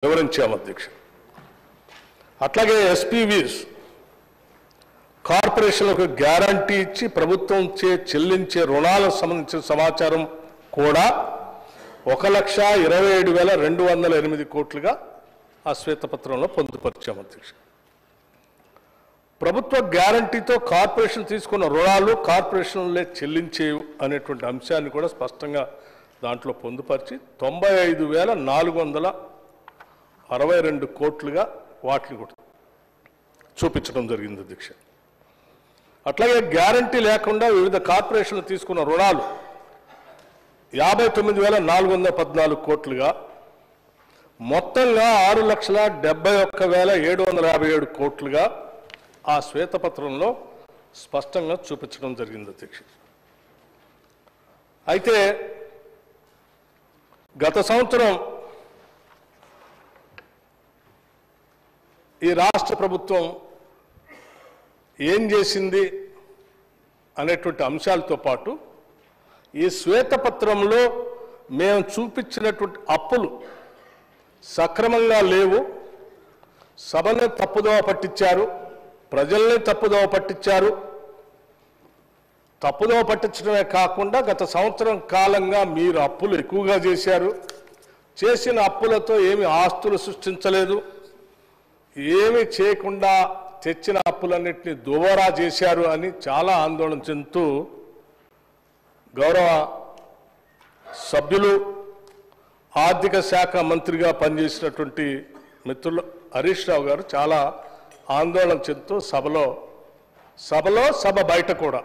వివరించాము అధ్యక్ష. అట్లాగే ఎస్పీవీస్ కార్పొరేషన్లకు గ్యారంటీ ఇచ్చి ప్రభుత్వం చెల్లించే రుణాలకు సంబంధించిన సమాచారం కూడా 1,27,208 కోట్లుగా ఆ శ్వేతపత్రంలో పొందుపరిచాము అధ్యక్ష. ప్రభుత్వ గ్యారంటీతో కార్పొరేషన్ తీసుకున్న రుణాలు కార్పొరేషన్లే చెల్లించేవి అనేటువంటి అంశాన్ని కూడా స్పష్టంగా దాంట్లో పొందుపరిచి 95,462 కోట్లుగా వాటిని కూడా చూపించడం జరిగింది అధ్యక్ష. అట్లాగే గ్యారంటీ లేకుండా వివిధ కార్పొరేషన్లు తీసుకున్న రుణాలు 59,414 కోట్లుగా మొత్తంగా 6,71,757 కోట్లుగా ఆ శ్వేతపత్రంలో స్పష్టంగా చూపించడం జరిగింది అధ్యక్ష. అయితే గత సంవత్సరం ఈ రాష్ట్ర ప్రభుత్వం ఏం చేసింది అనేటువంటి అంశాలతో పాటు ఈ శ్వేతపత్రంలో మేము చూపించినటువంటి అప్పులు సక్రమంగా లేవు, సభను తప్పుదోవ పట్టించారు, ప్రజల్ని తప్పుదోవ పట్టించారు. తప్పుదోవ పట్టించడమే కాకుండా గత సంవత్సరం కాలంగా మీరు అప్పులు ఎక్కువగా చేశారు, చేసిన అప్పులతో ఏమి ఆస్తులు సృష్టించలేదు, ఏమి చేయకుండా తెచ్చిన అప్పులన్నింటినీ దుబారా చేశారు అని చాలా ఆందోళన చెందుతూ గౌరవ సభ్యులు ఆర్థిక శాఖ మంత్రిగా పనిచేసినటువంటి మిత్రులు హరీష్ రావు గారు చాలా ఆందోళన చెందుతూ సభ బయట కూడా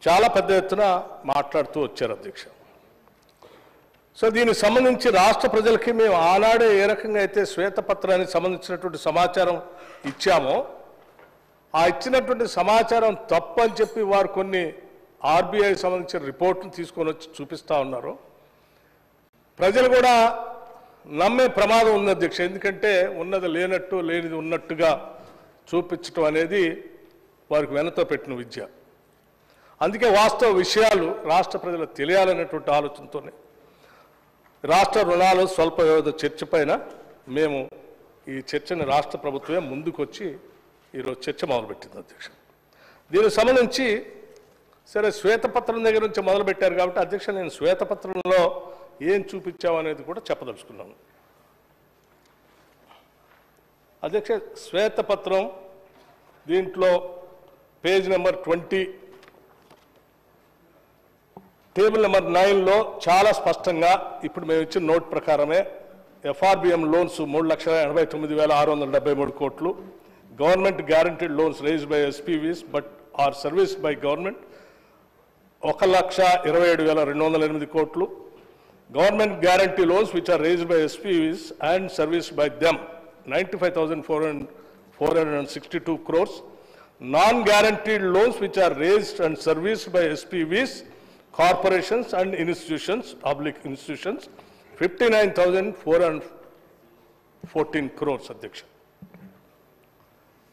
చాలా పెద్ద ఎత్తున మాట్లాడుతూ వచ్చారు అధ్యక్ష. సో దీనికి సంబంధించి రాష్ట్ర ప్రజలకి మేము ఆనాడే ఏ రకంగా అయితే శ్వేతపత్రానికి సంబంధించినటువంటి సమాచారం ఇచ్చామో ఆ ఇచ్చినటువంటి సమాచారం తప్పు అని చెప్పి వారు కొన్ని ఆర్బీఐ సంబంధించిన రిపోర్ట్ను తీసుకొని వచ్చి చూపిస్తూ ఉన్నారు. ప్రజలు కూడా నమ్మే ప్రమాదం ఉంది అధ్యక్ష. ఎందుకంటే ఉన్నది లేనట్టు లేనిది ఉన్నట్టుగా చూపించడం అనేది వారికి వెనతో పెట్టిన విద్య. అందుకే వాస్తవ విషయాలు రాష్ట్ర ప్రజలకు తెలియాలనేటువంటి ఆలోచనతోనే రాష్ట్ర రుణాలు స్వల్ప వ్యవధి చర్చ పైన మేము ఈ చర్చని రాష్ట్ర ప్రభుత్వమే ముందుకొచ్చి ఈరోజు చర్చ మొదలుపెట్టింది అధ్యక్ష. దీనికి సంబంధించి సరే శ్వేతపత్రం దగ్గర నుంచి మొదలుపెట్టారు కాబట్టి అధ్యక్ష నేను శ్వేతపత్రంలో ఏం చూపించామనేది కూడా చెప్పదలుచుకున్నాను అధ్యక్ష. శ్వేతపత్రం దీంట్లో పేజ్ నెంబర్ 20 టేబుల్ నెంబర్ 9లో చాలా స్పష్టంగా ఇప్పుడు మేము ఇచ్చిన నోట్ ప్రకారమే ఎఫ్ఆర్బిఎం లోన్స్ 3,89,673 కోట్లు, government guaranteed loans raised by SPVs but are serviced by government 1,27,208 కోట్లు, government guarantee loans which are raised by SPVs and serviced by them 95,462 crores, non-guaranteed loans which are raised and serviced by SPVs, corporations and institutions, public institutions 59,414 crores అధ్యక్ష.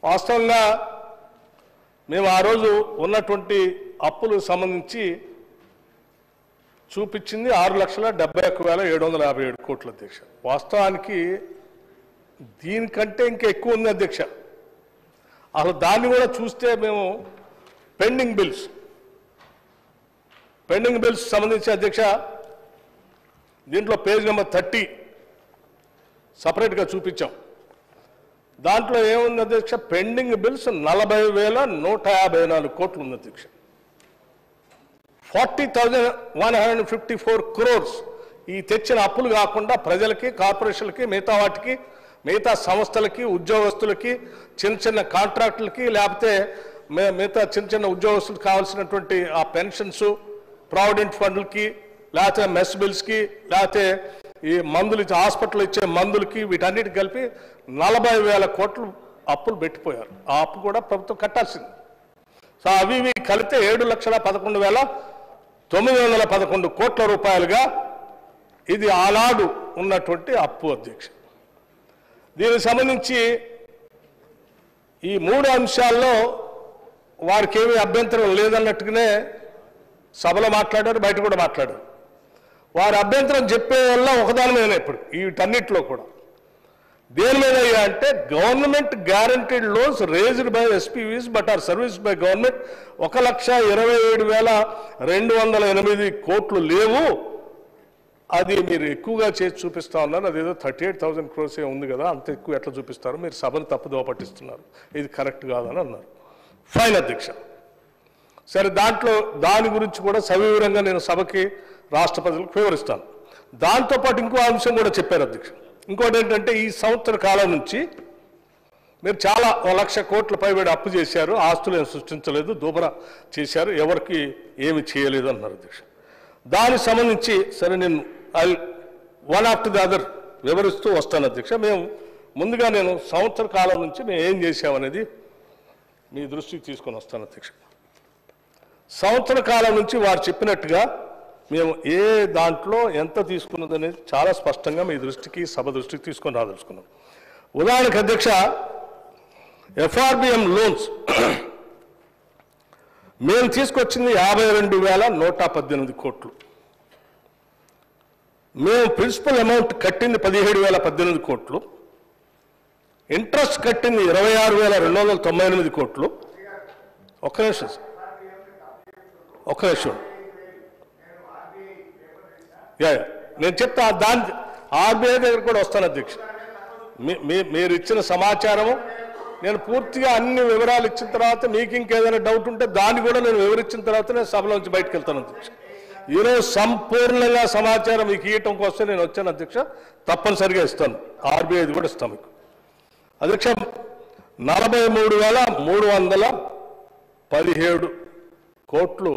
వాస్తవంగా మేము ఆ రోజు ఉన్నటువంటి అప్పులకు సంబంధించి చూపించింది 6,71,757 కోట్ల అధ్యక్ష. వాస్తవానికి దీనికంటే ఇంకా ఎక్కువ ఉంది అధ్యక్ష. అసలు దాన్ని కూడా చూస్తే మేము పెండింగ్ బిల్స్ సంబంధించి అధ్యక్ష దీంట్లో పేజ్ నెంబర్ 30 సపరేట్గా చూపించాం. దాంట్లో ఏముంది అధ్యక్ష, పెండింగ్ బిల్స్ 40,154 కోట్లు ఉంది అధ్యక్ష. 40,154 crores ఈ తెచ్చిన అప్పులు కాకుండా ప్రజలకి, కార్పొరేషన్లకి, మిగతా వాటికి, మిగతా సంస్థలకి, ఉద్యోగస్తులకి, చిన్న కాంట్రాక్టులకి, లేకపోతే మిగతా చిన్న ఉద్యోగస్తులకు కావాల్సినటువంటి ఆ పెన్షన్స్, ప్రావిడెంట్ ఫండ్లకి, లేకపోతే మెస్ బిల్స్కి, లేకపోతే ఈ మందులు హాస్పిటల్ ఇచ్చే మందులకి, వీటన్నిటికి కలిపి 40,000 కోట్లు అప్పులు పెట్టిపోయారు. ఆ అప్పు కూడా ప్రభుత్వం కట్టాల్సింది. సో అవి కలిపితే 7,11,911 కోట్ల రూపాయలుగా ఇది ఆనాడు ఉన్నటువంటి అప్పు అధ్యక్ష. దీనికి సంబంధించి ఈ 3 అంశాల్లో వారికి ఏమీ అభ్యంతరం లేదన్నట్టుగానే సభలో మాట్లాడారు, బయట కూడా మాట్లాడారు. వారి అభ్యంతరం చెప్పే వల్ల ఒకదాని మీద ఇప్పుడు వీటన్నిటిలో కూడా దేని మీద అంటే government guaranteed loans raised by SPVs but are service by government 1,27,208 కోట్లు లేవు. అది మీరు ఎక్కువగా చేసి చూపిస్తా ఉన్నారు. అదేదో 38,000 crores ఉంది కదా, అంత ఎక్కువ ఎట్లా చూపిస్తారు, మీరు సభను తప్పుదోవ పట్టిస్తున్నారు, ఇది కరెక్ట్ కాదని అన్నారు. ఫైన్ అధ్యక్ష. సరే, దాని గురించి కూడా సవివరంగా నేను సభకి రాష్ట్ర ప్రజలకు వివరిస్తాను. దాంతోపాటు ఇంకో అంశం కూడా చెప్పారు అధ్యక్ష. ఇంకోటి ఏంటంటే ఈ సంవత్సర కాలం నుంచి మీరు చాలా 1,00,000 కోట్ల పైబడి అప్పు చేశారు, ఆస్తులు ఏం సృష్టించలేదు, దూబరా చేశారు, ఎవరికి ఏమి చేయలేదు అన్నారు అధ్యక్ష. దానికి సంబంధించి సరే నేను వన్ ఆఫ్టర్ ది అదర్ వివరిస్తూ వస్తాను అధ్యక్ష. ముందుగా నేను సంవత్సర కాలం నుంచి మేము ఏం చేశామనేది మీ దృష్టికి తీసుకొని వస్తాను అధ్యక్ష. సంవత్సర కాలం నుంచి వారు చెప్పినట్టుగా మేము ఏ దాంట్లో ఎంత తీసుకున్నది అనేది చాలా స్పష్టంగా మీ దృష్టికి సభ దృష్టికి తీసుకొని రాదలుచుకున్నాం. ఉదాహరణకు అధ్యక్ష, ఎఫ్ఆర్బిఎం లోన్స్ మేము తీసుకొచ్చింది 52,118 కోట్లు. మేము ప్రిన్సిపల్ అమౌంట్ కట్టింది 17,018 కోట్లు, ఇంట్రెస్ట్ కట్టింది 26,298 కోట్లు. ఒక్క నిమిషం నేను చెప్తా, దాని ఆర్బీఐ దగ్గర కూడా వస్తాను అధ్యక్ష. మీరు ఇచ్చిన సమాచారము నేను పూర్తిగా అన్ని వివరాలు ఇచ్చిన తర్వాత మీకు ఇంకేదైనా డౌట్ ఉంటే దాన్ని కూడా నేను వివరించిన తర్వాత నేను సభలోంచి బయటకు వెళ్తాను అధ్యక్ష. ఈరోజు సంపూర్ణంగా సమాచారం మీకు ఇవ్వటం కోసం నేను వచ్చాను అధ్యక్ష. తప్పనిసరిగా ఇస్తాను, ఆర్బీఐది కూడా ఇస్తాను మీకు అధ్యక్ష. 43,317 కోట్లు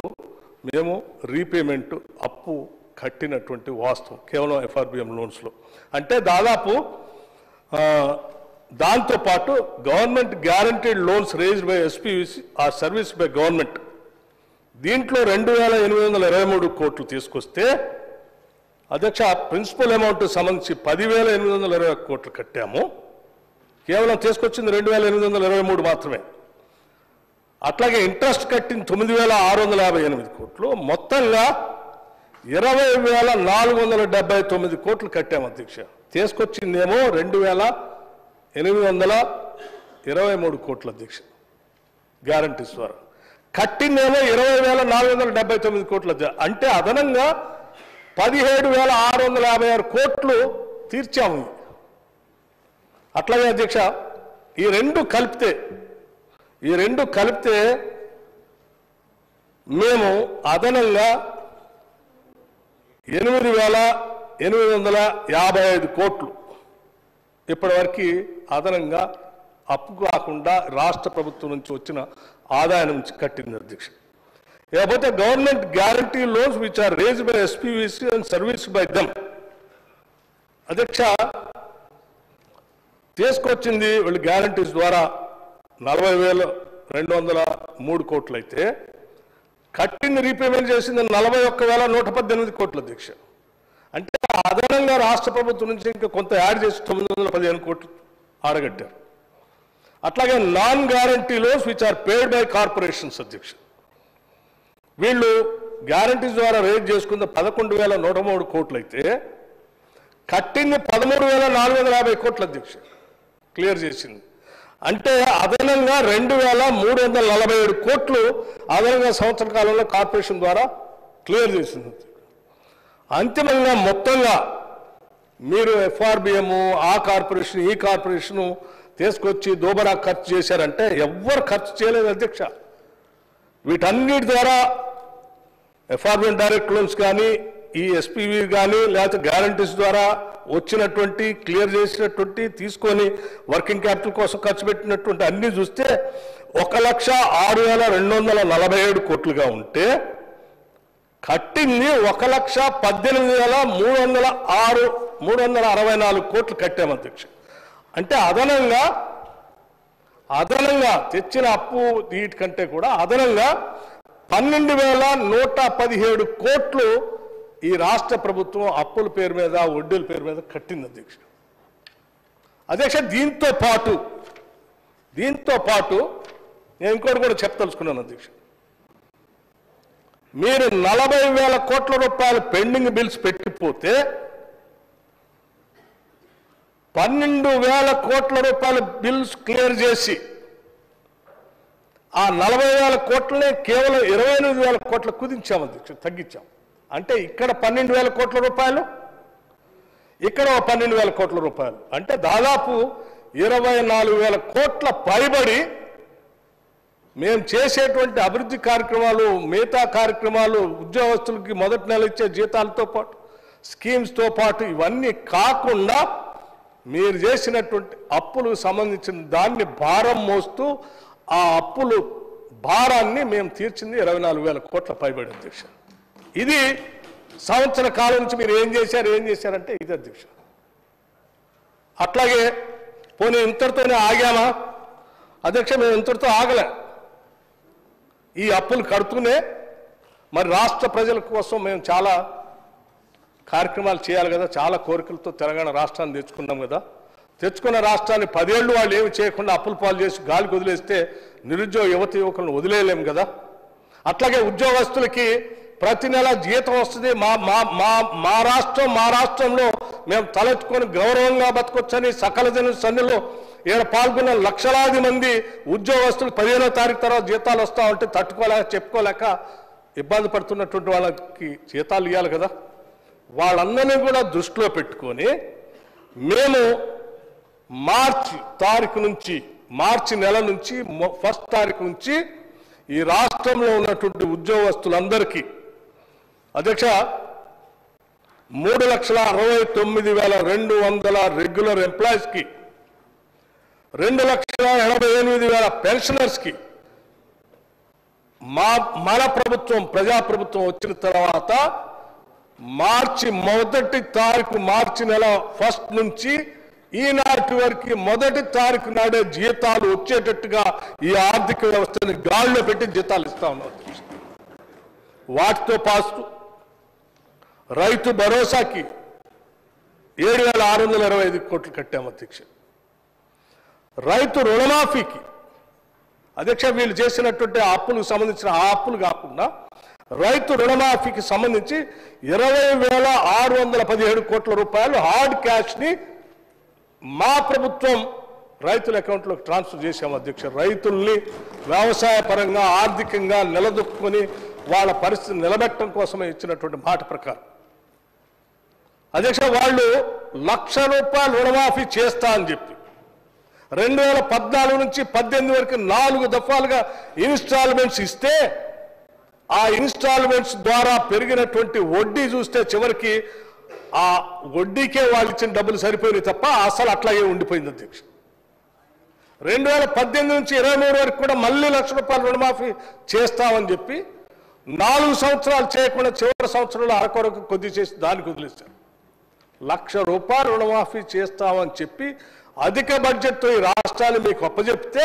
మేము రీపేమెంట్ అప్పు కట్టినటువంటి వాస్తవం కేవలం ఎఫ్ఆర్బిఎం లోన్స్లో. అంటే దాదాపు దాంతోపాటు government guaranteed loans raised by SPVs are service by government, దీంట్లో 2,823 కోట్లు తీసుకొస్తే అధ్యక్ష ప్రిన్సిపల్ అమౌంట్ సంబంధించి 10,820 కోట్లు కట్టాము. కేవలం తీసుకొచ్చింది 2,823 మాత్రమే. అట్లాగే ఇంట్రెస్ట్ కట్టింది 9,658 కోట్లు. మొత్తంగా 20,479 కోట్లు కట్టాము అధ్యక్ష. తీసుకొచ్చిందేమో 2,823 కోట్లు అధ్యక్ష గ్యారంటీస్ ద్వారా. కట్టిందేమో 20,479 కోట్లు అధ్యక్ష. అంటే అదనంగా 17,656 కోట్లు తీర్చాము. అట్లాగే అధ్యక్ష ఈ రెండు కలిపితే మేము అదనంగా 8,855 కోట్లు ఇప్పటివరకు అదనంగా అప్పు కాకుండా రాష్ట్ర ప్రభుత్వం నుంచి వచ్చిన ఆదాయం నుంచి కట్టింది అధ్యక్ష. లేకపోతే government guarantee loans which are raised by SPVs and service by them అధ్యక్ష తీసుకొచ్చింది వీళ్ళు గ్యారంటీస్ ద్వారా 40,203 కోట్లు అయితే కట్టింది రీపేమెంట్ చేసింది 41,118 కోట్లు అధ్యక్ష. అంటే అదనంగా రాష్ట్ర ప్రభుత్వం నుంచి ఇంకా కొంత యాడ్ చేసి 915 కోట్లు ఆడగట్టారు. అట్లాగే non guarantee loans which are paid by corporations అధ్యక్ష, వీళ్ళు గ్యారంటీస్ ద్వారా రేజ్ చేసుకున్న 11,103 కోట్లు అయితే కట్టింది 13,450 కోట్లు అధ్యక్ష క్లియర్ చేసింది. అంటే అదనంగా 2,347 కోట్లు అదనంగా సంవత్సర కాలంలో కార్పొరేషన్ ద్వారా క్లియర్ చేసింది. అంతిమంగా మొత్తంగా మీరు ఎఫ్ఆర్బిఎం ఆ కార్పొరేషన్ ఈ కార్పొరేషను తీసుకొచ్చి దోబరా ఖర్చు చేశారంటే ఎవ్వరు ఖర్చు చేయలేదు అధ్యక్ష. వీటన్నిటి ద్వారా ఎఫ్ఆర్బిఎం డైరెక్ట్ లోన్స్ కానీ ఈ ఎస్పీవీ కానీ లేకపోతే గ్యారంటీస్ ద్వారా వచ్చినటువంటి క్లియర్ చేసినటువంటి తీసుకొని వర్కింగ్ క్యాపిటల్ కోసం ఖర్చు పెట్టినటువంటి అన్ని చూస్తే 1,06,247 కోట్లుగా ఉంటే కట్టింది 1,18,364 కోట్లు కట్టాము అధ్యక్ష. అంటే అదనంగా తెచ్చిన అప్పు వీటికంటే కూడా అదనంగా 12,117 కోట్లు ఈ రాష్ట్ర ప్రభుత్వం అప్పుల పేరు మీద వడ్డీల పేరు మీద కట్టింది అధ్యక్ష. దీంతో పాటు నేను ఇంకోటి కూడా చెప్పదలుచుకున్నాను అధ్యక్ష. మీరు 40,000 కోట్ల రూపాయలు పెండింగ్ బిల్స్ పెట్టిపోతే 12,000 కోట్ల రూపాయల బిల్స్ క్లియర్ చేసి ఆ 40,000 కోట్లనే కేవలం 28,000 కోట్ల కుదించాం అధ్యక్ష, తగ్గించాం. అంటే ఇక్కడ 12,000 కోట్ల రూపాయలు, ఇక్కడ 12,000 కోట్ల రూపాయలు, అంటే దాదాపు 24,000 కోట్ల పైబడి మేము చేసేటువంటి అభివృద్ధి కార్యక్రమాలు, మిగతా కార్యక్రమాలు, ఉద్యోగస్తులకి మొదటి నెల ఇచ్చే జీతాలతో పాటు, స్కీమ్స్తో పాటు ఇవన్నీ కాకుండా మీరు చేసినటువంటి అప్పులకు సంబంధించిన దాన్ని భారం మోస్తూ ఆ అప్పులు భారాన్ని మేము తీర్చింది 24,000 కోట్ల పైబడి అధ్యక్ష. ఇది సంవత్సర కాలం నుంచి మీరు ఏం చేశారంటే ఇది అధ్యక్ష. అట్లాగే పోనీ ఇంతటితోనే ఆగామా అధ్యక్ష? మేము ఇంతటితో ఆగలే. ఈ అప్పులు కడుతూనే మరి రాష్ట్ర ప్రజల కోసం మేము చాలా కార్యక్రమాలు చేయాలి కదా, చాలా కోరికలతో తెలంగాణ రాష్ట్రాన్ని తెచ్చుకున్నాం కదా. తెచ్చుకున్న రాష్ట్రాన్ని 10 ఏళ్ళు వాళ్ళు ఏమి చేయకుండా అప్పుల పాలు చేసి గాలికి వదిలేస్తే నిరుద్యోగ యువకులను వదిలేయలేము కదా. అట్లాగే ఉద్యోగస్తులకి ప్రతి నెల జీతం వస్తుంది. మా రాష్ట్రంలో మేము తలెత్తుకొని గౌరవంగా బతకొచ్చని సకల జన సన్నిలో ఈడ పాల్గొన్న లక్షలాది మంది ఉద్యోగస్తులు 15వ తారీఖు తర్వాత జీతాలు వస్తా ఉంటే తట్టుకోలేక చెప్పుకోలేక ఇబ్బంది పడుతున్నటువంటి వాళ్ళకి జీతాలు ఇవ్వాలి కదా. వాళ్ళందరినీ కూడా దృష్టిలో పెట్టుకొని మేము మార్చి నెల నుంచి 1వ తారీఖు నుంచి ఈ రాష్ట్రంలో ఉన్నటువంటి ఉద్యోగస్తులందరికీ అధ్యక్ష 3,69,200 రెగ్యులర్ ఎంప్లాయీస్కి, 2,88,000 పెన్షనర్స్కి మన ప్రభుత్వం ప్రజాప్రభుత్వం వచ్చిన తర్వాత మార్చి 1వ తారీఖు, మార్చి నెల 1 నుంచి ఈనాటి వరకు 1వ తారీఖు నాడే జీతాలు వచ్చేటట్టుగా ఈ ఆర్థిక వ్యవస్థని గాడిలో పెట్టి జీతాలు ఇస్తా ఉన్నాం. వాటితో పాటు రైతు భరోసాకి 7,625 కోట్లు కట్టాము అధ్యక్ష. రైతు రుణమాఫీకి అధ్యక్ష వీళ్ళు చేసినటువంటి అప్పులకు సంబంధించిన ఆ అప్పులు కాకుండా రైతు రుణమాఫీకి సంబంధించి 20,617 కోట్ల రూపాయలు హార్డ్ క్యాష్ని మా ప్రభుత్వం రైతుల అకౌంట్లోకి ట్రాన్స్ఫర్ చేశాము అధ్యక్ష. రైతుల్ని వ్యవసాయ పరంగా ఆర్థికంగా నిలదొక్కుని వాళ్ళ పరిస్థితి నిలబెట్టడం కోసమే ఇచ్చినటువంటి మాట ప్రకారం అధ్యక్ష వాళ్ళు ₹1,00,000 రుణమాఫీ చేస్తా అని చెప్పి 2014 నుంచి 18 వరకు 4 దఫాలుగా ఇన్స్టాల్మెంట్స్ ఇస్తే ఆ ఇన్స్టాల్మెంట్స్ ద్వారా పెరిగినటువంటి వడ్డీ చూస్తే చివరికి ఆ వడ్డీకే వాళ్ళు ఇచ్చిన డబ్బులు సరిపోయినాయి తప్ప అసలు అట్లాగే ఉండిపోయింది అధ్యక్ష. 2018 నుంచి 23 వరకు కూడా మళ్ళీ ₹1,00,000 రుణమాఫీ చేస్తామని చెప్పి 4 సంవత్సరాలు చేయకుండా చివరి సంవత్సరంలో అరకొరకు కొద్ది చేసి దానికి వదిలేస్తారు. ₹1,00,000 రుణమాఫీ చేస్తామని చెప్పి అధిక బడ్జెట్తో ఈ రాష్ట్రాన్ని మీకు అప్పచెప్తే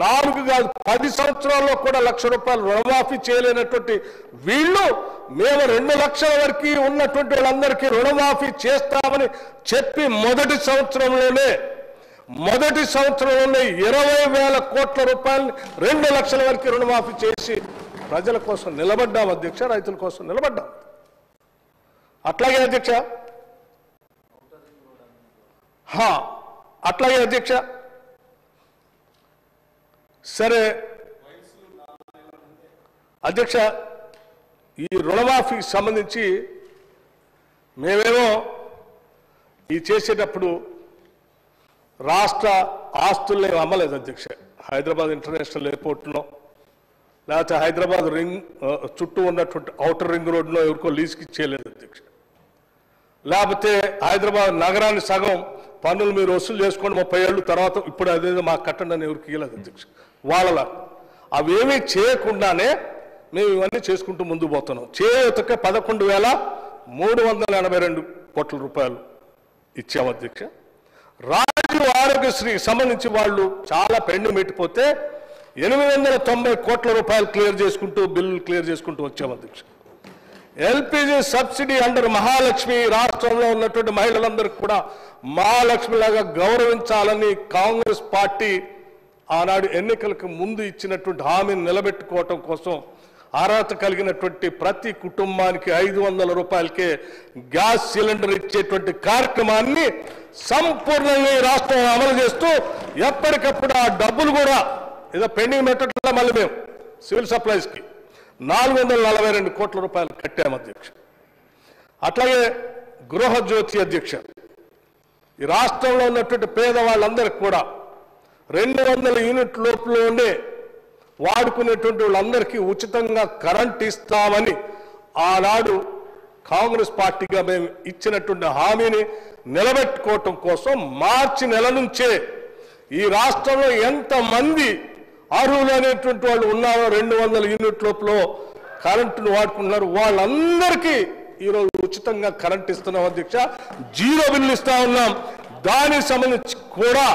4 కాదు 10 సంవత్సరాల్లో కూడా ₹1,00,000 రుణమాఫీ చేయలేనటువంటి వీళ్ళు మేము 2 లక్షల వరకు ఉన్నటువంటి వాళ్ళందరికీ రుణమాఫీ చేస్తామని చెప్పి మొదటి సంవత్సరంలోనే 20,000 కోట్ల రూపాయలు 2 లక్షల వరకు రుణమాఫీ చేసి ప్రజల కోసం నిలబడ్డాం అధ్యక్ష, రైతుల కోసం నిలబడ్డాం. అట్లాగే అధ్యక్ష సరే అధ్యక్ష ఈ రుణమాఫీకి సంబంధించి మేమేమో ఈ చేసేటప్పుడు రాష్ట్ర ఆస్తుల్ని అమ్మలేదు అధ్యక్ష. హైదరాబాద్ ఇంటర్నేషనల్ ఎయిర్పోర్ట్లో లేకపోతే హైదరాబాద్ చుట్టూ ఉన్నటువంటి ఔటర్ రింగ్ రోడ్లో ఎవరికో లీజుకి ఇచ్చేయలేదు అధ్యక్ష. లేకపోతే హైదరాబాద్ నగరాన్ని సగం పన్నులు మీరు వసూలు చేసుకోండి 30 ఏళ్ళు తర్వాత ఇప్పుడు అదేదో మాకు కట్టండి అని ఎవరికి ఇవ్వలేదు అధ్యక్ష. వాళ్ళ అవేమీ చేయకుండానే మేము ఇవన్నీ చేసుకుంటూ ముందుకు పోతున్నాం. చేయూతకే 11,382 కోట్ల రూపాయలు ఇచ్చాము అధ్యక్ష. రాజీవ్ ఆరోగ్యశ్రీకి సంబంధించి వాళ్ళు చాలా పెండింగ్ పెట్టిపోతే 890 కోట్ల రూపాయలు బిల్లు క్లియర్ చేసుకుంటూ వచ్చాము అధ్యక్ష. ఎల్పిజి సబ్సిడీ అండర్ మహాలక్ష్మి రాష్ట్రంలో ఉన్నటువంటి మహిళలందరికీ కూడా మహాలక్ష్మిలాగా గౌరవించాలని కాంగ్రెస్ పార్టీ ఆనాడు ఎన్నికలకు ముందు ఇచ్చినటువంటి హామీని నిలబెట్టుకోవటం కోసం అర్హత కలిగినటువంటి ప్రతి కుటుంబానికి 500 రూపాయలకే గ్యాస్ సిలిండర్ ఇచ్చేటువంటి కార్యక్రమాన్ని సంపూర్ణంగా ఈ రాష్ట్రం అమలు చేస్తూ ఎప్పటికప్పుడు ఆ డబ్బులు కూడా ఏదో పెండింగ్ పెట్టట్లా మళ్ళీ మేము సివిల్ సప్లైస్కి 442 కోట్ల రూపాయలు కట్టాము అధ్యక్ష. అట్లాగే గృహజ్యోతి అధ్యక్ష, ఈ రాష్ట్రంలో ఉన్నటువంటి పేదవాళ్ళందరికీ కూడా 200 యూనిట్ లోపల ఉండే వాడుకునేటువంటి వాళ్ళందరికీ ఉచితంగా కరెంట్ ఇస్తామని ఆనాడు కాంగ్రెస్ పార్టీగా మేము ఇచ్చినటువంటి హామీని నిలబెట్టుకోవటం కోసం మార్చి నెల నుంచే ఈ రాష్ట్రంలో ఎంతమంది అర్హులు అనేటువంటి వాళ్ళు ఉన్నారో 200 యూనిట్ లోపల కరెంటును వాడుకుంటున్నారు వాళ్ళందరికీ ఈరోజు ఉచితంగా కరెంట్ ఇస్తున్నాం అధ్యక్ష. 0 బిల్లు ఇస్తా ఉన్నాం. దానికి సంబంధించి కూడా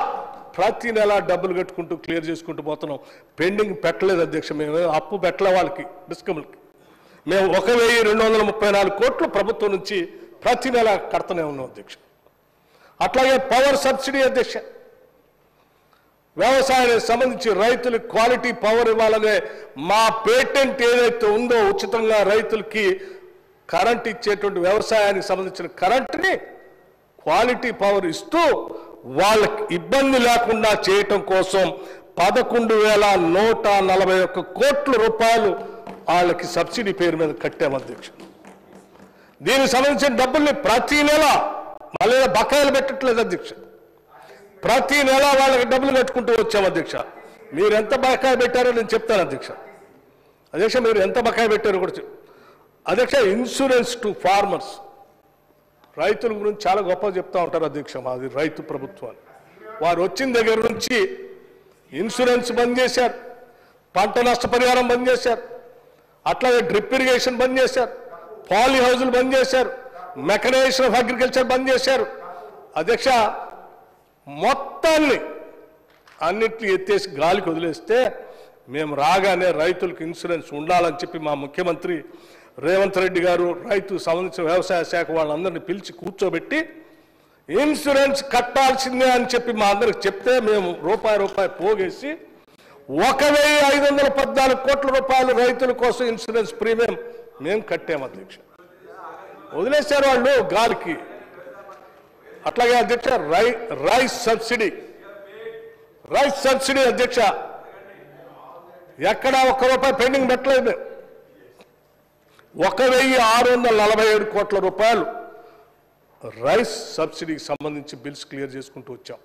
ప్రతి నెల డబ్బులు కట్టుకుంటూ క్లియర్ చేసుకుంటూ పోతున్నాం. పెండింగ్ పెట్టలేదు అధ్యక్ష. మేము అప్పు పెట్టలే వాళ్ళకి డిస్కమ్లకి. మేము 1234 కోట్లు ప్రభుత్వం నుంచి ప్రతి నెల కడుతూనే ఉన్నాం అధ్యక్ష. అట్లాగే పవర్ సబ్సిడీ అధ్యక్ష, వ్యవసాయానికి సంబంధించి రైతులకు క్వాలిటీ పవర్ ఇవ్వాలనే మా పేటెంట్ ఏదైతే ఉందో ఉచితంగా రైతులకి కరెంట్ ఇచ్చేటువంటి వ్యవసాయానికి సంబంధించిన కరెంట్ని క్వాలిటీ పవర్ ఇస్తూ వాళ్ళకి ఇబ్బంది లేకుండా చేయటం కోసం 11,141 కోట్ల రూపాయలు వాళ్ళకి సబ్సిడీ పేరు మీద కట్టాము అధ్యక్ష. దీనికి సంబంధించిన డబ్బుల్ని ప్రతి నెల మళ్ళీ బకాయిలు పెట్టట్లేదు అధ్యక్ష. ప్రతి నెల వాళ్ళకి డబ్బులు కట్టుకుంటూ వచ్చాము అధ్యక్ష. మీరు ఎంత బకాయి పెట్టారో నేను చెప్తాను అధ్యక్ష. అధ్యక్ష మీరు ఎంత బకాయి పెట్టారో కూడా అధ్యక్ష. ఇన్సూరెన్స్ టు ఫార్మర్స్, రైతుల గురించి చాలా గొప్పగా చెప్తా ఉంటారు అధ్యక్ష. మాది రైతు ప్రభుత్వాన్ని. వారు వచ్చిన దగ్గర నుంచి ఇన్సూరెన్స్ బంద్ చేశారు, పంట నష్టపరిహారం బంద్ చేశారు, అట్లాగే డ్రిప్ ఇరిగేషన్ బంద్ చేశారు, పాలీ హౌజులు బంద్ చేశారు, మెకనైజేషన్ ఆఫ్ అగ్రికల్చర్ బంద్ చేశారు అధ్యక్ష. మొత్తాన్ని అన్నింటినీ ఎత్తేసి గాలికి వదిలేస్తే మేము రాగానే రైతులకు ఇన్సూరెన్స్ ఉండాలని చెప్పి మా ముఖ్యమంత్రి రేవంత్ రెడ్డి గారు రైతు సంబంధించిన వ్యవసాయ శాఖ వాళ్ళందరినీ పిలిచి కూర్చోబెట్టి ఇన్సూరెన్స్ కట్టాల్సిందే అని చెప్పి మా అందరికి చెప్తే మేము రూపాయి పోగేసి 1,514 కోట్ల రూపాయలు రైతుల కోసం ఇన్సూరెన్స్ ప్రీమియం మేము కట్టాము అధ్యక్ష. వదిలేశారు వాళ్ళు గాలికి. అట్లాగే అధ్యక్ష రైస్ సబ్సిడీ అధ్యక్ష ఎక్కడా ₹1 పెండింగ్ పెట్టలేదు. 1,647 కోట్ల రూపాయలు రైస్ సబ్సిడీకి సంబంధించి బిల్స్ క్లియర్ చేసుకుంటూ వచ్చాం.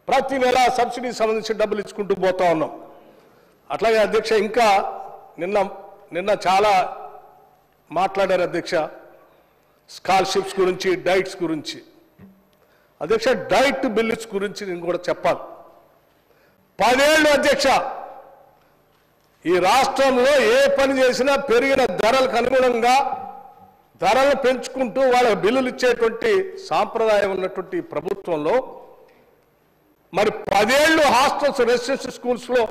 ప్రతి నెల సబ్సిడీకి సంబంధించి డబ్బులు ఇచ్చుకుంటూ పోతా ఉన్నాం. అట్లాగే అధ్యక్ష ఇంకా నిన్న చాలా మాట్లాడారు అధ్యక్ష స్కాలర్షిప్స్ గురించి, డైట్స్ గురించి. అధ్యక్ష డైట్ బిల్స్ గురించి నేను కూడా చెప్పాలి. 10 ఏళ్ళు అధ్యక్ష ఈ రాష్ట్రంలో ఏ పని చేసినా పెరిగిన ధరలకు అనుగుణంగా ధరలు పెంచుకుంటూ వాళ్ళకి బిల్లులు ఇచ్చేటువంటి సాంప్రదాయం ఉన్నటువంటి ప్రభుత్వంలో మరి 10 ఏళ్ళు హాస్టల్స్, రెసిడెన్షియల్ స్కూల్స్లో,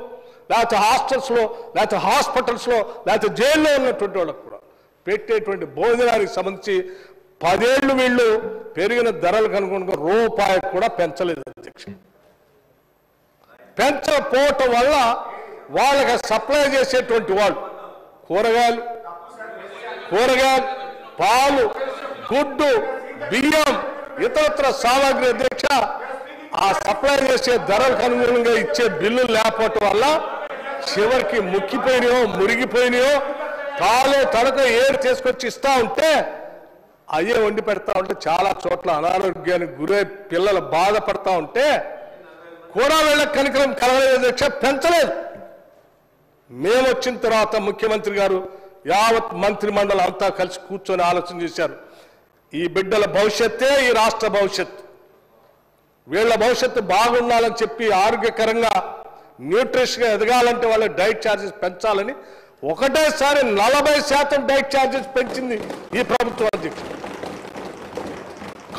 లేకపోతే హాస్టల్స్లో, లేకపోతే హాస్పిటల్స్లో, లేకపోతే జైల్లో ఉన్నటువంటి వాళ్ళకు కూడా పెట్టేటువంటి భోజనానికి సంబంధించి 10 ఏళ్ళు వీళ్ళు పెరిగిన ధరలకు అనుగుణంగా రూపాయి కూడా పెంచలేదు అధ్యక్ష. పెంచకపోవటం వల్ల వాళ్ళకి సప్లై చేసేటువంటి వాళ్ళు కూరగాయలు, పాలు, గుడ్డు, బియ్యం, ఇతరత్ర సామాగ్రి అధ్యక్ష ఆ సప్లై చేసే ధరలకు అనుగుణంగా ఇచ్చే బిల్లులు లేకపోవటం వల్ల చివరికి ముక్కిపోయినాయో, మురిగిపోయినాయో, తాలో తడక ఏరు తీసుకొచ్చి ఇస్తా ఉంటే అయ్యే వండి పెడతా ఉంటే చాలా చోట్ల అనారోగ్యానికి గురై పిల్లలు బాధపడతా ఉంటే కూడా వీళ్ళకి కనికరం కలగలేదు అధ్యక్ష, పెంచలేదు. మేము వచ్చిన తర్వాత ముఖ్యమంత్రి గారు యావత్ మంత్రి మండలి అంతా కలిసి కూర్చొని ఆలోచన చేశారు. ఈ బిడ్డల భవిష్యత్తే ఈ రాష్ట్ర భవిష్యత్తు. వీళ్ళ భవిష్యత్తు బాగుండాలని చెప్పి ఆరోగ్యకరంగా న్యూట్రిషన్గా ఎదగాలంటే వాళ్ళ డైట్ ఛార్జెస్ పెంచాలని ఒకటేసారి 40% డైట్ ఛార్జెస్ పెంచింది ఈ ప్రభుత్వం అధ్యక్ష.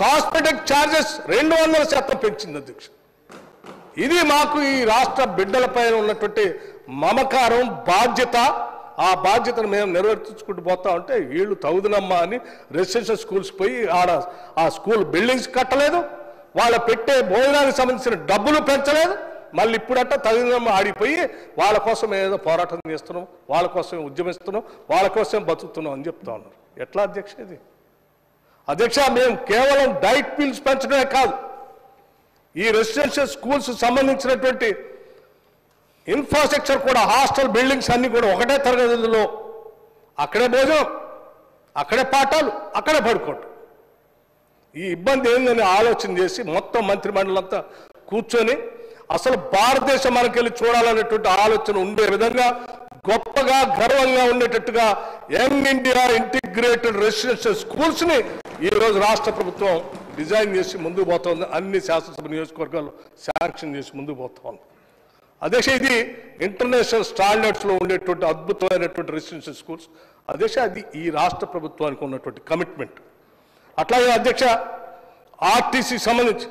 కాస్మెటిక్ ఛార్జెస్ 200% పెంచింది అధ్యక్ష. ఇది మాకు ఈ రాష్ట్ర బిడ్డలపైన ఉన్నటువంటి మమకారం, బాధ్యత. ఆ బాధ్యతను మేము నెరవేర్చుకుంటూ పోతా ఉంటే వీళ్ళు తగుదనమ్మా అని రెసిడెన్షియల్ స్కూల్స్ పోయి ఆ స్కూల్ బిల్డింగ్స్ కట్టలేదు, వాళ్ళ పెట్టే భోజనానికి సంబంధించిన డబ్బులు పెంచలేదు, మళ్ళీ ఇప్పుడట్ట తగిన ఆడిపోయి వాళ్ళ కోసం ఏదో పోరాటం చేస్తున్నాం, వాళ్ళ కోసం ఉద్యమిస్తున్నాం, వాళ్ళ కోసం బతుకుతున్నాం అని చెప్తా ఉన్నారు. ఎట్లా అధ్యక్ష ఇది? అధ్యక్ష, మేము కేవలం డైట్ పిల్స్ పెంచడమే కాదు, ఈ రెసిడెన్షియల్ స్కూల్స్ సంబంధించినటువంటి ఇన్ఫ్రాస్ట్రక్చర్ కూడా, హాస్టల్ బిల్డింగ్స్ అన్ని కూడా ఒకటే తరగతుల్లో, అక్కడే భోజనం, అక్కడే పాఠాలు, అక్కడే పడుకోవటం. ఈ ఇబ్బంది ఏందని ఆలోచన చేసి మొత్తం మంత్రిమండలంతా కూర్చొని అసలు భారతదేశం మనకెళ్ళి చూడాలనేటువంటి ఆలోచన ఉండే విధంగా గొప్పగా గర్వంగా ఉండేటట్టుగా యంగ్ ఇండియా ఇంటిగ్రేటెడ్ రెసిడెన్షియల్ స్కూల్స్ని ఈరోజు రాష్ట్ర ప్రభుత్వం డిజైన్ చేసి ముందుకు పోతుంది. అన్ని శాసనసభ నియోజకవర్గాలు శాంక్షన్ చేసి ముందుకు పోతా ఉంది. అధ్యక్ష, ఇది ఇంటర్నేషనల్ స్టాండర్డ్స్లో ఉండేటువంటి అద్భుతమైనటువంటి రెసిడెన్షియల్ స్కూల్స్. అధ్యక్ష, అది ఈ రాష్ట్ర ప్రభుత్వానికి ఉన్నటువంటి కమిట్మెంట్. అట్లాగే అధ్యక్ష, ఆర్టీసీ సంబంధించి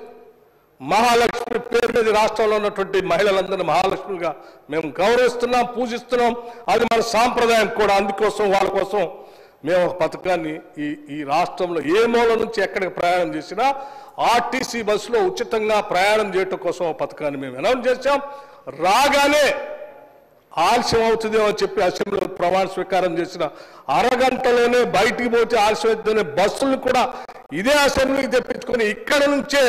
మహాలక్ష్మి పేరు మీద రాష్ట్రంలో ఉన్నటువంటి మహిళలందరినీ మహాలక్ష్మిగా మేము గౌరవిస్తున్నాం, పూజిస్తున్నాం. అది మన సాంప్రదాయం కూడా. అందుకోసం వాళ్ళ కోసం మేము ఒక పథకాన్ని ఈ రాష్ట్రంలో ఏ మూల నుంచి ఎక్కడికి ప్రయాణం చేసినా ఆర్టీసీ బస్సులో ఉచితంగా ప్రయాణం చేయటం కోసం ఒక పథకాన్ని మేము అనౌన్స్ చేశాం. రాగానే ఆలస్యం అవుతుందేమో అని చెప్పి అసెంబ్లీలో ప్రమాణ స్వీకారం చేసిన అరగంటలోనే బయటికి పోతే ఆలస్యం అవుతుందనే బస్సులను కూడా ఇదే అసెంబ్లీకి తెప్పించుకొని ఇక్కడ నుంచే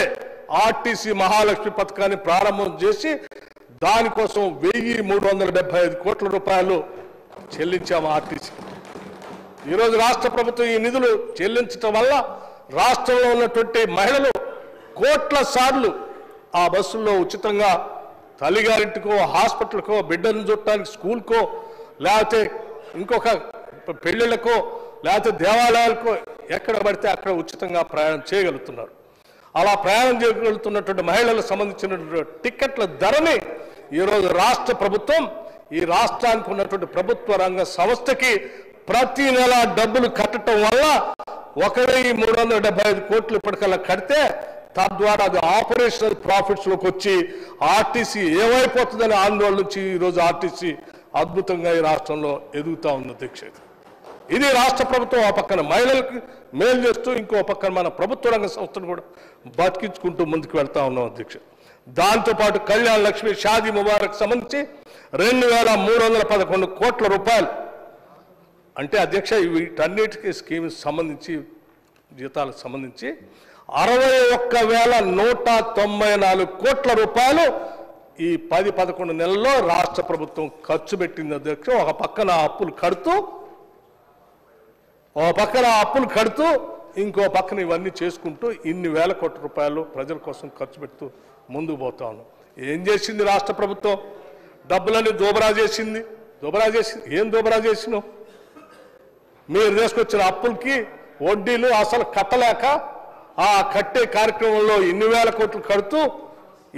ఆర్టీసీ మహాలక్ష్మి పథకాన్ని ప్రారంభం చేసి దానికోసం 1375 కోట్ల రూపాయలు చెల్లించాము ఆర్టీసీ. ఈరోజు రాష్ట్ర ప్రభుత్వం ఈ నిధులు చెల్లించడం వల్ల రాష్ట్రంలో ఉన్నటువంటి మహిళలు కోట్ల సార్లు ఆ బస్సుల్లో ఉచితంగా తల్లిగారింటికో, హాస్పిటల్కో, బిడ్డను చుట్టానికి స్కూల్కో, లేకపోతే ఇంకొక పెళ్ళిళ్ళకో, లేకపోతే దేవాలయాలకో ఎక్కడ పడితే అక్కడ ఉచితంగా ప్రయాణం చేయగలుగుతున్నారు. అలా ప్రయాణం చేయగలుగుతున్నటువంటి మహిళలకు సంబంధించినటువంటి టిక్కెట్ల ధరని ఈరోజు రాష్ట్ర ప్రభుత్వం ఈ రాష్ట్రానికి ఉన్నటువంటి ప్రభుత్వ రంగ సంస్థకి ప్రతి నెల డబ్బులు కట్టడం వల్ల 1375 కోట్లు ఇప్పటికల్లా కడితే తద్వారా అది ఆపరేషనల్ ప్రాఫిట్స్లోకి వచ్చి ఆర్టీసీ ఏమైపోతుందనే ఆందోళన నుంచి ఈరోజు ఆర్టీసీ అద్భుతంగా ఈ రాష్ట్రంలో ఎదుగుతూ ఉంది అధ్యక్ష. ఇది రాష్ట్ర ప్రభుత్వం ఆ పక్కన మహిళలకు మేలు చేస్తూ ఇంకో పక్కన మన ప్రభుత్వ రంగ సంస్థను కూడా బతికించుకుంటూ ముందుకు వెళ్తా ఉన్నాం అధ్యక్ష. దాంతోపాటు కళ్యాణ్ లక్ష్మి షాదీ ముబారక్ సంబంధించి 2311 కోట్ల రూపాయలు అంటే అధ్యక్ష వీటన్నిటికీ స్కీమ్స్ సంబంధించి జీతాలకు సంబంధించి 61,194 కోట్ల రూపాయలు ఈ 10-11 నెలల్లో రాష్ట్ర ప్రభుత్వం ఖర్చు పెట్టింది అధ్యక్ష. ఒక పక్కన అప్పులు కడుతూ ఇంకో పక్కన ఇవన్నీ చేసుకుంటూ ఇన్ని వేల కోట్ల రూపాయలు ప్రజల కోసం ఖర్చు పెడుతూ ముందుకు పోతా ఉన్నాం. ఏం చేసింది రాష్ట్ర ప్రభుత్వం? డబ్బులన్నీ దోబరా చేసింది. ఏం దోబరా చేసినావు? మీరు తీసుకొచ్చిన అప్పులకి వడ్డీలు అసలు కట్టలేక ఆ కట్టే కార్యక్రమంలో ఇన్ని వేల కోట్లు కడుతూ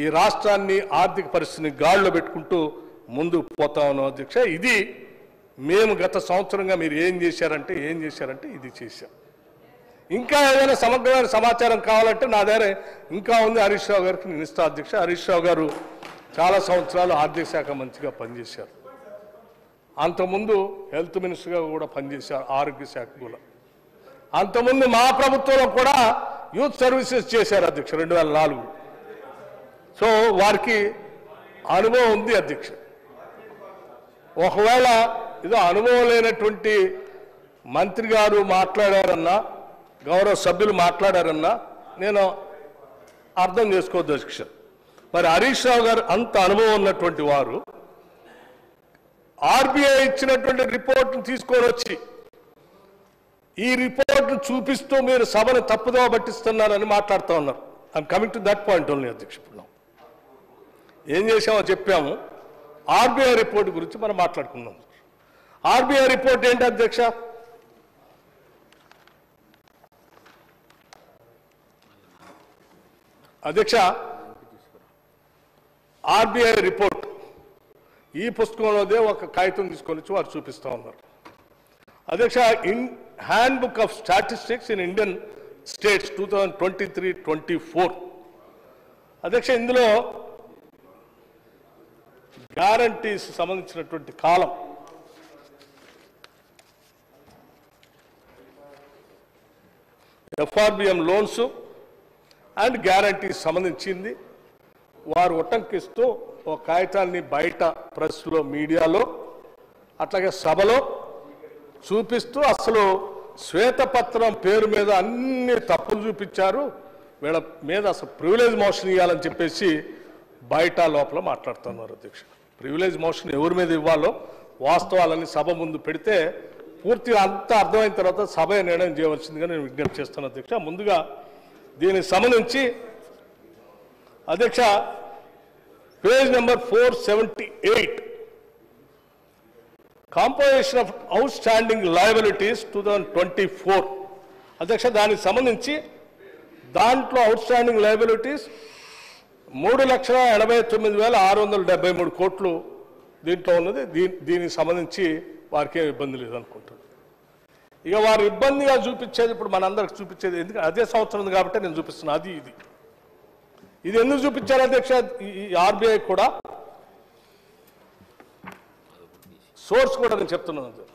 ఈ రాష్ట్రాన్ని ఆర్థిక పరిస్థితిని గాడిలో పెట్టుకుంటూ ముందుకు పోతా ఉన్నాం అధ్యక్ష. ఇది మేము గత సంవత్సరంగా మీరు ఏం చేశారంటే ఇది చేశాం. ఇంకా ఏదైనా సమగ్రమైన సమాచారం కావాలంటే నా దగ్గర ఇంకా ఉంది, హరీష్ రావు గారికి నేను ఇస్తా అధ్యక్ష. హరీష్ రావు గారు చాలా సంవత్సరాలు ఆర్థిక శాఖ మంత్రిగా పనిచేశారు. అంతకుముందు హెల్త్ మినిస్టర్గా కూడా పనిచేశారు, ఆరోగ్య శాఖ కూడా. అంతకుముందు మా ప్రభుత్వంలో కూడా యూత్ సర్వీసెస్ చేశారు అధ్యక్ష 2004. సో వారికి అనుభవం ఉంది అధ్యక్ష. ఒకవేళ ఏదో అనుభవం లేనటువంటి మంత్రి గారు మాట్లాడారన్నా, గౌరవ సభ్యులు మాట్లాడారన్నా నేను అర్థం చేసుకోవద్దు అధ్యక్ష. మరి హరీష్ రావు గారు అంత అనుభవం ఉన్నటువంటి వారు ఆర్బీఐ ఇచ్చినటువంటి రిపోర్ట్ను తీసుకొని వచ్చి ఈ రిపోర్ట్ను చూపిస్తూ మీరు సభను తప్పుదోవ పట్టిస్తున్నారని మాట్లాడుతూ ఉన్నారు. I'm coming to that point only అధ్యక్ష. ఏం చేశామో చెప్పాము. ఆర్బీఐ రిపోర్ట్ గురించి మనం మాట్లాడుకుందాం. ఆర్బీఐ రిపోర్ట్ ఏంటి అధ్యక్ష? ఆర్బీఐ రిపోర్ట్ ఈ పుస్తకంలోదే ఒక కాగితం తీసుకొని వచ్చి వారు చూపిస్తూ ఉన్నారు అధ్యక్ష. Hand book of statistics in Indian states 2023-24 అధ్యక్ష. ఇందులో గ్యారంటీస్ సంబంధించినటువంటి కాలం ఎఫ్ఆర్బిఎం లోన్స్ అండ్ గ్యారంటీస్ సంబంధించింది వారు ఉటంకిస్తూ ఒక కాగితాన్ని బయట ప్రెస్లో మీడియాలో అట్లాగే సభలో చూపిస్తూ అసలు శ్వేతపత్రం పేరు మీద అన్ని తప్పులు చూపించారు, వీళ్ళ మీద అసలు ప్రివిలేజ్ మోషన్ ఇవ్వాలని చెప్పేసి బయట లోపల మాట్లాడుతున్నారు అధ్యక్ష. ప్రివిలేజ్ మోషన్ ఎవరి మీద ఇవ్వాలో వాస్తవాలని సభ ముందు పెడితే పూర్తిగా అంతా అర్థమైన తర్వాత సభ నిర్ణయం చేయవలసిందిగా నేను విజ్ఞప్తి చేస్తాను అధ్యక్ష. ముందుగా దీనికి సంబంధించి అధ్యక్ష page number 478 composition of out standing liabilities 2024 అధ్యక్ష, దానికి సంబంధించి దాంట్లో అవుట్ స్టాండింగ్ లయబిలిటీస్ 3,89,673 కోట్లు దీంట్లో ఉన్నది. దీనికి సంబంధించి వారికి ఏమి ఇబ్బంది లేదనుకుంటున్నాను. ఇక వారు ఇబ్బందిగా చూపించేది ఇప్పుడు మనందరికి చూపించేది ఎందుకంటే అదే సంవత్సరం ఉంది కాబట్టి నేను చూపిస్తున్నాను. ఇది ఎందుకు చూపించారు అధ్యక్ష? ఈ ఆర్బీఐ కూడా సోర్స్ కూడా నేను చెప్తున్నాను.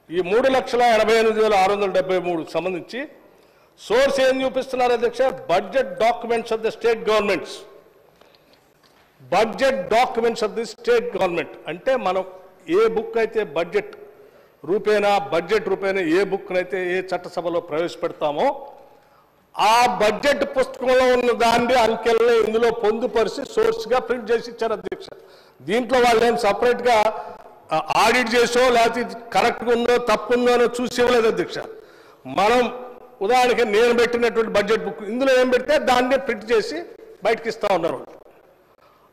ఈ 3,88,673 సంబంధించి సోర్స్ ఏం చూపిస్తున్నారు అధ్యక్ష? Budget documents of the state governments. Budget documents of the state government అంటే మనం ఏ బుక్ అయితే బడ్జెట్ రూపేణా ఏ బుక్నైతే ఏ చట్టసభలో ప్రవేశపెడతామో ఆ బడ్జెట్ పుస్తకంలో ఉన్న దాన్ని అంకెల్ని ఇందులో పొందుపరిచి సోర్స్గా ప్రింట్ చేసి ఇచ్చారు అధ్యక్ష. దీంట్లో వాళ్ళు ఏం సపరేట్గా ఆడిట్ చేసో లేకపోతే కరెక్ట్గా ఉందో తప్పు ఉందో అని చూసి ఇవ్వలేదు అధ్యక్ష. మనం ఉదాహరణకి నేను పెట్టినటువంటి బడ్జెట్ బుక్ ఇందులో ఏం పెడితే దాన్నే ప్రింట్ చేసి బయటకి ఇస్తూ ఉన్నారు.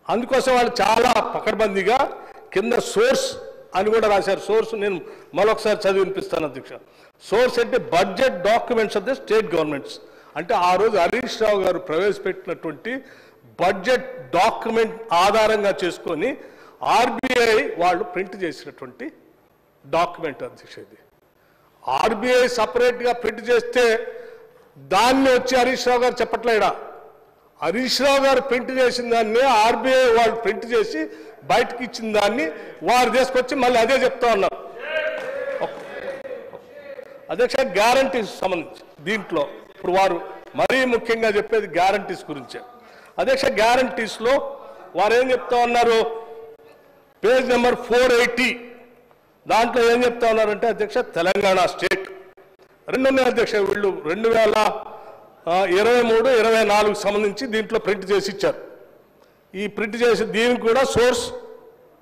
అందుకోసం వాళ్ళు చాలా పకడ్బందీగా కింద సోర్స్ అని కూడా రాశారు. సోర్స్ నేను మరొకసారి చదివి వినిపిస్తాను అధ్యక్ష. సోర్స్ అంటే budget documents of the state governments అంటే ఆ రోజు హరీష్ రావు గారు ప్రవేశపెట్టినటువంటి బడ్జెట్ డాక్యుమెంట్ ఆధారంగా చేసుకొని ఆర్బీఐ వాళ్ళు ప్రింట్ చేసినటువంటి డాక్యుమెంట్ అధ్యక్ష. ఇది ఆర్బీఐ సపరేట్గా ప్రింట్ చేస్తే దాన్ని వచ్చి హరీష్ రావు గారు చెప్పట్లేడా? హరీష్ రావు గారు ప్రింట్ చేసిన దాన్ని ఆర్బీఐ వాళ్ళు ప్రింట్ చేసి బయటకు ఇచ్చిన దాన్ని వారు తీసుకొచ్చి మళ్ళీ అదే చెప్తా ఉన్నారు అధ్యక్ష. గ్యారంటీస్ సంబంధించి దీంట్లో ఇప్పుడు వారు మరీ ముఖ్యంగా చెప్పేది గ్యారంటీస్ గురించే అధ్యక్ష. గ్యారంటీస్లో వారు ఏం చెప్తా ఉన్నారు? పేజ్ నెంబర్ 480 దాంట్లో ఏం చెప్తా ఉన్నారంటే అధ్యక్ష తెలంగాణ స్టేట్ రెండు ఉన్నాయి అధ్యక్ష. వీళ్ళు 2023-24 సంబంధించి దీంట్లో ప్రింట్ చేసి ఇచ్చారు. ఈ ప్రింట్ చేసి దీనికి కూడా సోర్స్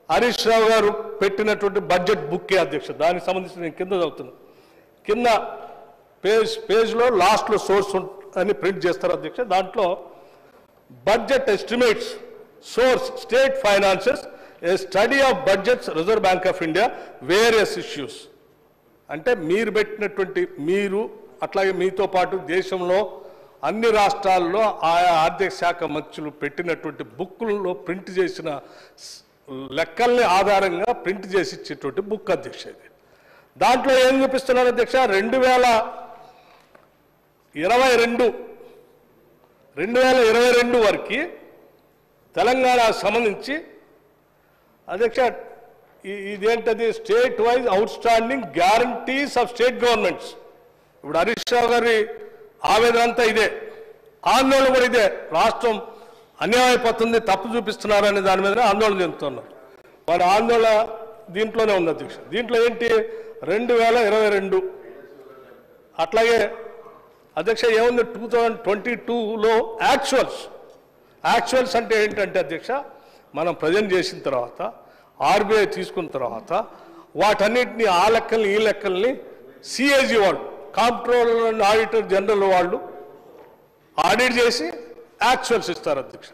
హరీష్ రావు గారు పెట్టినటువంటి బడ్జెట్ బుక్కే అధ్యక్ష. దానికి సంబంధించి నేను కింద చదువుతున్నాను. కింద పేజ్లో లాస్ట్లో సోర్స్ అని ప్రింట్ చేస్తారు అధ్యక్ష. దాంట్లో budget estimates source state finances A study of budgets reserve bank of India various issues అంటే మీరు పెట్టినటువంటి మీరు అట్లాగే మీతో పాటు దేశంలో అన్ని రాష్ట్రాల్లో ఆయా ఆర్థిక శాఖ మంత్రులు పెట్టినటువంటి బుక్కుల్లో ప్రింట్ చేసిన లెక్కల్ని ఆధారంగా ప్రింట్ చేసి ఇచ్చేటువంటి బుక్ అధ్యక్ష. ఇది దాంట్లో ఏం చూపిస్తున్నారు అధ్యక్ష? 2022 వరకు తెలంగాణ సంబంధించి అధ్యక్ష ఇదేంటది? State wise outstanding guarantees of state governments. ఇప్పుడు హరీష్ రావు గారి ఆవేదన అంతా ఇదే, ఆందోళన కూడా ఇదే. రాష్ట్రం అన్యాయపోతుంది, తప్పు చూపిస్తున్నారు అనే దాని మీద ఆందోళన చెందుతున్నారు. వారి ఆందోళన దీంట్లోనే ఉంది అధ్యక్ష. దీంట్లో ఏంటి? 2022 అట్లాగే అధ్యక్ష ఏముంది? 2022లో యాక్చువల్స్ అంటే ఏంటంటే అధ్యక్ష మనం ప్రజెంట్ చేసిన తర్వాత ఆర్బీఐ తీసుకున్న తర్వాత వాటన్నిటిని ఆ లెక్కల్ని ఈ లెక్కల్ని సిఏజీ వాళ్ళు కాంప్ట్రోలర్ అండ్ ఆడిటర్ జనరల్ వాళ్ళు ఆడిట్ చేసి యాక్చువల్స్ ఇస్తారు అధ్యక్ష.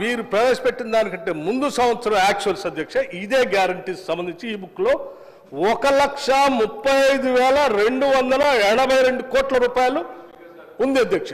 వీరు ప్రవేశపెట్టిన దానికంటే ముందు సంవత్సరం యాక్చువల్స్ అధ్యక్ష ఇదే గ్యారంటీస్ సంబంధించి ఈ బుక్లో 1,35,282 కోట్ల రూపాయలు ఉంది అధ్యక్ష.